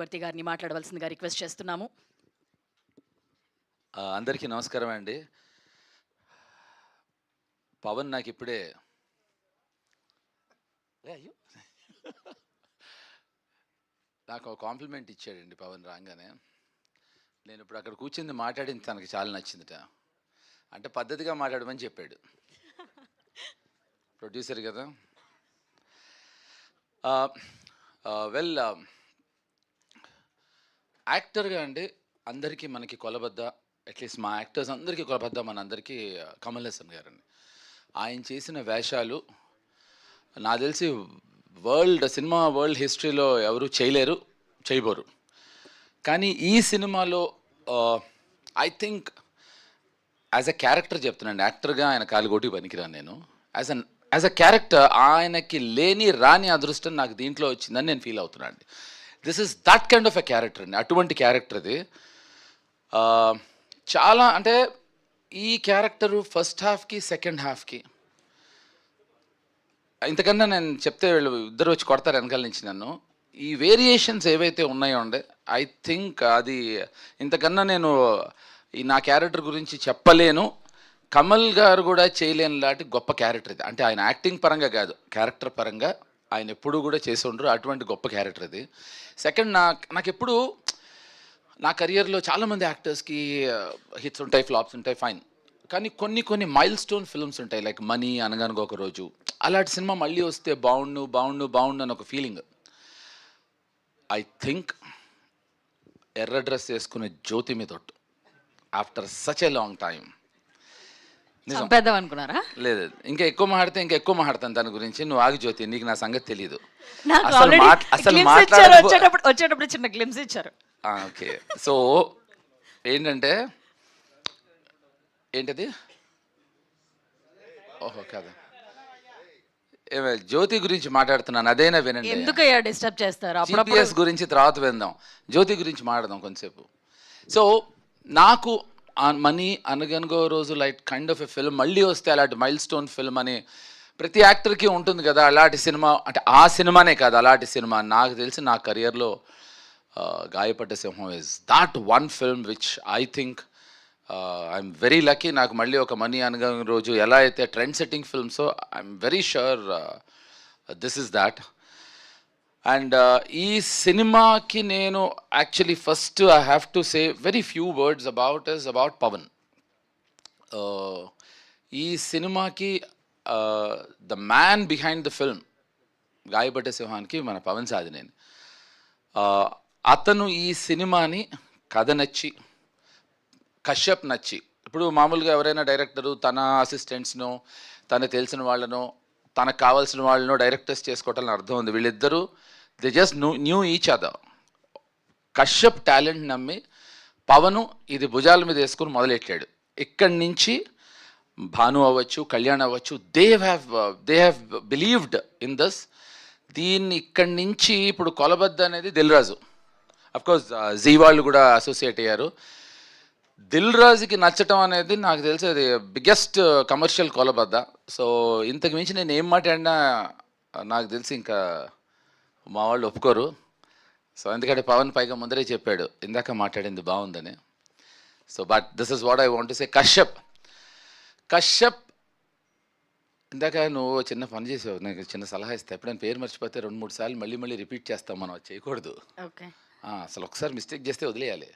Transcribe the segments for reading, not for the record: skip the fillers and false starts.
వర్తి గారిని మాట్లాడవలసిందిగా రిక్వెస్ట్ చేస్తున్నాము. అందరికీ నమస్కారం అండి. పవన్ నాకు ఇప్పుడే అయ్యో నాకు ఒక కాంప్లిమెంట్ ఇచ్చాడండి పవన్ రాగానే. నేను ఇప్పుడు అక్కడ కూర్చుంది మాట్లాడింది తనకి చాలా నచ్చిందిట. అంటే పద్ధతిగా మాట్లాడమని చెప్పాడు ప్రొడ్యూసర్ కదా. వెల్, యాక్టర్గా అండి అందరికీ మనకి కొలబద్ద, అట్లీస్ట్ మా యాక్టర్స్ అందరికీ కొలబద్ద మన అందరికీ కమల్ హాసన్ గారండి. ఆయన చేసిన వేషాలు నాకు తెలిసి సినిమా వరల్డ్ హిస్టరీలో ఎవరు చేయలేరు, చేయబోరు. కానీ ఈ సినిమాలో I think as a character చెప్తున్నాను, యాక్టర్గా ఆయన కాలుగోటి పనికిరాను నేను. యాజ్ అ క్యారెక్టర్ ఆయనకి లేని రాని అదృష్టం నాకు దీంట్లో వచ్చిందని నేను ఫీల్ అవుతున్నాను అండి. This is that kind of a character అండి. అటువంటి క్యారెక్టర్ అది. చాలా అంటే ఈ క్యారెక్టరు ఫస్ట్ హాఫ్కి సెకండ్ హాఫ్కి ఇంతకన్నా నేను చెప్తే వీళ్ళు ఇద్దరు వచ్చి కొడతారు వెనకాల నుంచి నన్ను. ఈ వేరియేషన్స్ ఏవైతే ఉన్నాయో అండి, ఐ థింక్ అది ఇంతకన్నా నేను ఈ నా క్యారెక్టర్ గురించి చెప్పలేను. కమల్ గారు కూడా చేయలేని లాంటి గొప్ప క్యారెక్టర్ ఇది. అంటే ఆయన యాక్టింగ్ పరంగా కాదు, క్యారెక్టర్ పరంగా ఆయన ఎప్పుడూ కూడా చేసి ఉండరు. అటువంటి గొప్ప క్యారెక్టర్ ఇది. సెకండ్, నాకు ఎప్పుడు నా కెరియర్లో చాలామంది యాక్టర్స్కి హిట్స్ ఉంటాయి, ఫ్లాప్స్ ఉంటాయి, ఫైన్. కానీ కొన్ని మైల్ స్టోన్ ఫిల్మ్స్ ఉంటాయి, లైక్ మనీ, అనగనగా ఒక రోజు. అలాంటి సినిమా మళ్ళీ వస్తే బాగుండు అని ఒక ఫీలింగ్. ఐ థింక్ ఎర్ర డ్రెస్ వేసుకునే జ్యోతి మీద తొట్టు after such a long time. చంపేద్దాం అనుకున్నారా? లేదు, ఇంకా ఎక్కువ మాట్లాడతాను దాని గురించి. నువ్వు ఆగి జ్యోతి, నీకు నా సంగతి తెలీదు. వచ్చేటప్పుడు చిన్న గ్లిమ్స్ ఇచ్చారు. ఓకే, సో ఏంటంటే ఏంటది, ఓహో కాదు, జ్యోతి గురించి మాట్లాడుతున్నాను, అదైనా వినండి. ఎందుకయ్యా డిస్టర్బ్ చేస్తారు? GPS గురించి తర్వాత విందాం, జ్యోతి గురించి మాట్లాడదాం కొంతసేపు. సో నాకు మనీ, అనగనగో రోజు like kind of a film మళ్ళీ వస్తే అలాంటి మైల్ స్టోన్ ఫిల్మ్ అని ప్రతి యాక్టర్కి ఉంటుంది కదా. అలాంటి సినిమా అంటే ఆ సినిమానే కాదు, అలాంటి సినిమా నాకు తెలిసి నా కెరియర్లో Gayapadda Simham is that one film which I think I'm very lucky. నాకు మళ్ళీ ఒక మనీ, అనగనగో రోజు ఎలా అయితే ట్రెండ్ సెట్టింగ్ ఫిల్మ్సో, I'm very sure this is that. And ఈ సినిమాకి నేను actually first I have to say very few words about Pavan. ఈ సినిమాకి the man behind the film గాయపడ్డ సింహానికి మన పవన్ సాధినేని. అతను ఈ సినిమాని కథ నచ్చి, కశ్యప్ నచ్చి, ఇప్పుడు మామూలుగా ఎవరైనా డైరెక్టరు తన అసిస్టెంట్స్నో, తనకు తెలిసిన వాళ్ళనో, తనకు కావాల్సిన వాళ్ళనో డైరెక్టర్స్ చేసుకోవటాలని అర్థం ఉంది. వీళ్ళిద్దరూ they just new each other. Kashyap talent నమ్మి పవను ఇది భుజాల మీద వేసుకుని మొదలెట్టాడు. ఇక్కడి నుంచి భాను అవ్వచ్చు, కళ్యాణ్ అవ్వచ్చు, they have believed in this. దీన్ని ఇక్కడి నుంచి ఇప్పుడు కొలబద్ద అనేది దిల్ రాజు, అఫ్కోర్స్ జీ వాళ్ళు కూడా అసోసియేట్ అయ్యారు. దిల్ రాజుకి నచ్చటం అనేది నాకు తెలిసి అది బిగ్గెస్ట్ కమర్షియల్ కొలబద్ద. సో ఇంతకు మించి నేను ఏం మాట్లాడినా నాకు తెలిసి ఇంకా మా వాళ్ళు ఒప్పుకోరు. సో ఎందుకంటే పవన్ పైగా ముందరే చెప్పాడు ఇందాక మాట్లాడింది బాగుందని. So but this is what I want to సే. కశ్యప్ ఇందాక నువ్వు చిన్న పని చేసావు, నాకు చిన్న సలహా ఇస్తా. ఎప్పుడైనా పేరు మర్చిపోతే 2-3 సార్లు మళ్ళీ రిపీట్ చేస్తాం, మనం అది చేయకూడదు. అసలు ఒకసారి మిస్టేక్ చేస్తే వదిలేయాలి.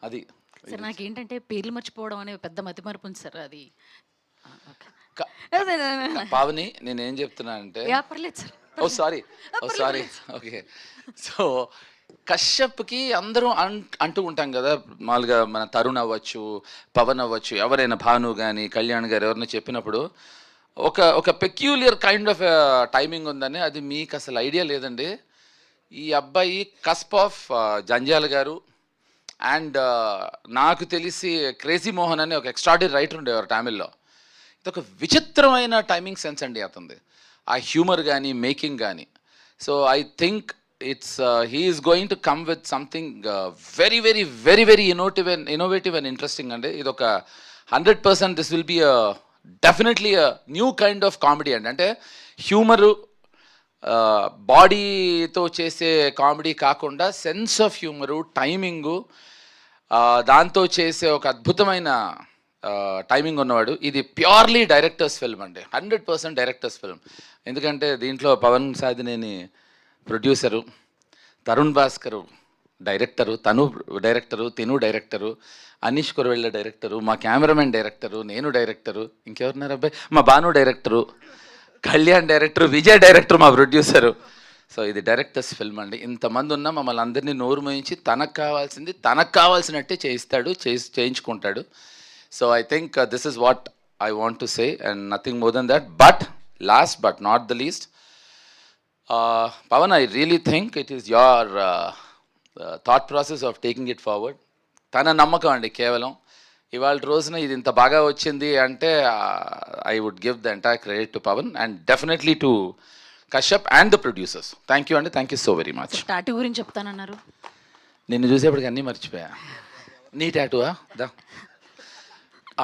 అది సార్ నాకేంటంటే పేర్లు మర్చిపోవడం అనే పెద్ద మతిమరుపు ఉంది సార్. అది పావని నేనేం చెప్తున్నానంటే, ఓ సారీ ఓకే. సో కశ్యప్కి అందరూ అంటూ ఉంటాం కదా, మామూలుగా మన తరుణ్ అవ్వచ్చు, పవన్ అవ్వచ్చు, ఎవరైనా భాను కానీ కళ్యాణ్ గారు ఎవరైనా చెప్పినప్పుడు ఒక పెక్యూలియర్ కైండ్ ఆఫ్ టైమింగ్ ఉందని. అది మీకు అసలు ఐడియా లేదండి. ఈ అబ్బాయి కస్ప్ ఆఫ్ జంజాల్ గారు అండ్ నాకు తెలిసి క్రేజీ మోహన్ అని ఒక ఎక్స్ట్రాడినరీ రైటర్ ఉండేవారు తమిళ్లో. ఇదొక విచిత్రమైన టైమింగ్ సెన్స్ అండి అతనిది, ఆ హ్యూమర్ కానీ మేకింగ్ కానీ. So I think he is going to come with something very innovative and interesting అండి. ఇదొక 100% this will be definitely a new kind of comedy అండి. అంటే హ్యూమరు, బాడీతో చేసే కామెడీ కాకుండా సెన్స్ ఆఫ్ హ్యూమరు, టైమింగు, దాంతో చేసే ఒక అద్భుతమైన టైమింగ్ ఉన్నవాడు. ఇది ప్యూర్లీ డైరెక్టర్స్ ఫిల్మ్ అండి, 100% డైరెక్టర్స్ ఫిల్మ్. ఎందుకంటే దీంట్లో పవన్ సాధినేని ప్రొడ్యూసరు, తరుణ్ భాస్కరు డైరెక్టరు, తను డైరెక్టరు, తిను డైరెక్టరు, అనీష్ కురవెళ్ళ డైరెక్టరు, మా కెమెరామెన్ డైరెక్టరు, నేను డైరెక్టరు, ఇంకెవరున్నారు అబ్బాయి, మా Bhanu director, Kalyan director, Vijay director, మా ప్రొడ్యూసరు. సో ఇది డైరెక్టర్స్ ఫిల్మ్ అండి. ఇంతమంది ఉన్నా మమ్మల్ని అందరినీ నోరు మోయించి తనకు కావాల్సినట్టే చేయిస్తాడు, చేయించుకుంటాడు. So I think this is what I want to say and nothing more than that. But last but not the least, Pavan, I really think it is your thought process of taking it forward. తన నమ్మకం అండి కేవలం. ఇవాళ రోజున ఇది ఇంత బాగా వచ్చింది అంటే I would give the entire credit to Pavan and definitely to Kashyap and the producers. Thank you అండి, thank you so very much. Tattoo గురించి చెప్తానన్నారు. నిన్ను చూసేప్పటికి అన్నీ మర్చిపోయా. నీ టాటూవా? దా,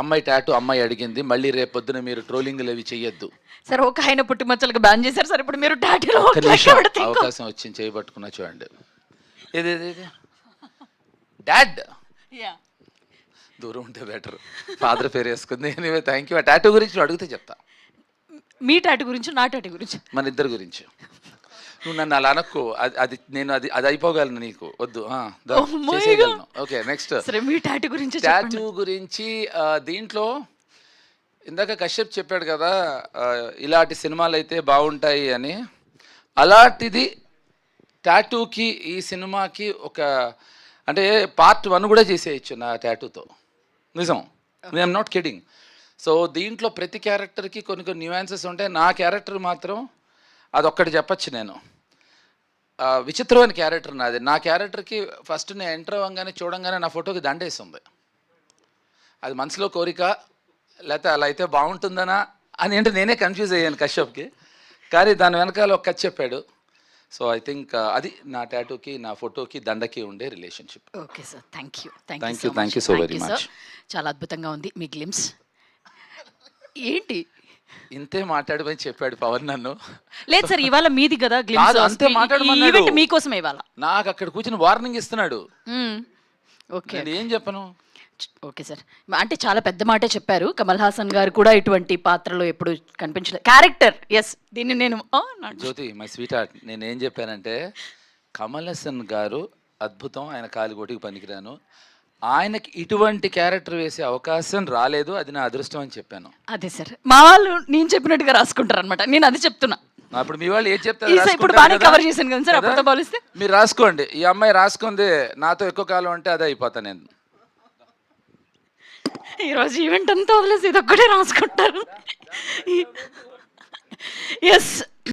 అమ్మాయి టాటూ అమ్మాయి అడిగింది. మళ్ళీ రేపు పొద్దున మీరు ట్రోలింగ్లు అవి చెయ్యొద్దు సార్. ఒక ఆయన పుట్టుమచ్చలకు బ్యాన్ చేశారు సార్, ఇప్పుడు మీరు టాటూలో ఒక్క నిమిషం అవకాశం వచ్చింది, చేయబట్టుకున్నా చూడండి. ఇది డాడ్ దూరం ఉంటే బెటర్, ఫాదర్ పేరు వేసుకుంది. Anyway thank you. ఆ టాటూ గురించి నువ్వు అడిగితే చెప్తా. మీ టాటూ గురించి, నా టాటూ గురించి, మన ఇద్దరి గురించి. నువ్వు నన్ను అలా అనక్కు, అది నేను అది అయిపోగలను, నీకు వద్దు. చేసేయగలను. ఓకే, నెక్స్ట్ మీ టాటూ గురించి. టాటూ గురించి దీంట్లో ఇందాక కశ్యప్ చెప్పాడు కదా, ఇలాంటి సినిమాలు అయితే బాగుంటాయి అని. అలాంటిది టాటూకి, ఈ సినిమాకి ఒక అంటే పార్ట్ 1 కూడా చేసేయచ్చు నా టాటూతో. నిజం, ఐఎమ్ నాట్ కిడింగ్. సో దీంట్లో ప్రతి క్యారెక్టర్కి కొన్ని న్యూయాన్సెస్ ఉంటాయి. నా క్యారెక్టర్ మాత్రం అదొక్కటి చెప్పచ్చు. నేను విచిత్రమైన క్యారెక్టర్ నాది. నా క్యారెక్టర్కి ఫస్ట్ నేను ఎంటర్ అవ్వగానే చూడంగానే నా ఫోటోకి దండేస్తుంది. అది మనసులో కోరిక, లేకపోతే అలా అయితే బాగుంటుందనా అని అంటే నేనే కన్ఫ్యూజ్ అయ్యాను కశ్యప్కి. కానీ దాని వెనకాల ఒక కథ చెప్పాడు. సో ఐ థింక్ అది నా టాటూకి, నా ఫోటోకి, దండకి ఉండే relationship. Okay sir, thank you so very much. చాలా అద్భుతంగా ఉంది మీ గ్లిమ్స్. ఏంటి ఇంతే మాట్లాడమని చెప్పాడు పవన్ నన్ను. లేదు సార్, ఇవాళ మీది కదా గ్లిమ్స్, అంతే మాట్లాడమన్నాడు. మీకోసమే ఇవాళ. నాకు అక్కడ కూర్చొని వార్నింగ్ ఇస్తున్నాడు. ఓకే, నేను ఏం చెప్పను. ఓకే సార్, అంటే చాలా పెద్ద మాటే చెప్పారు. కమల్ హాసన్ గారు కూడా ఇటువంటి పాత్రలో ఎప్పుడు కనిపించలేదు. క్యారెక్టర్, ఎస్, దీన్ని నేను జ్యోతి మై స్వీట్ హార్ట్, నేను ఏం చెప్పానంటే కమల్ హాసన్ గారు అద్భుతం, ఆయన కాలిగోటికి పనికిరాను, ఆయనకి ఇటువంటి క్యారెక్టర్ వేసే అవకాశం రాలేదు, అది నా అదృష్టం అని చెప్పాను. అదే సార్, మా వాళ్ళు నేను చెప్పినట్టుగా రాసుకుంటారు అనమాట, నేను అది చెప్తున్నా. అప్పుడు మీ వాళ్ళు ఏం చెప్తారు? ఇప్పుడు బాగా కవర్ చేశాను కదా సార్, అప్పుడుతో పోలిస్తే. మీరు రాసుకోండి, ఈ అమ్మాయి రాసుకుంది నాతో ఎక్కువ కాలం అంటే అదే అయిపోతా నేను. ఈరోజు ఈవెంట్ అంతా వదిలేసి ఇది ఒక్కటే రాసుకుంటారు. ఎస్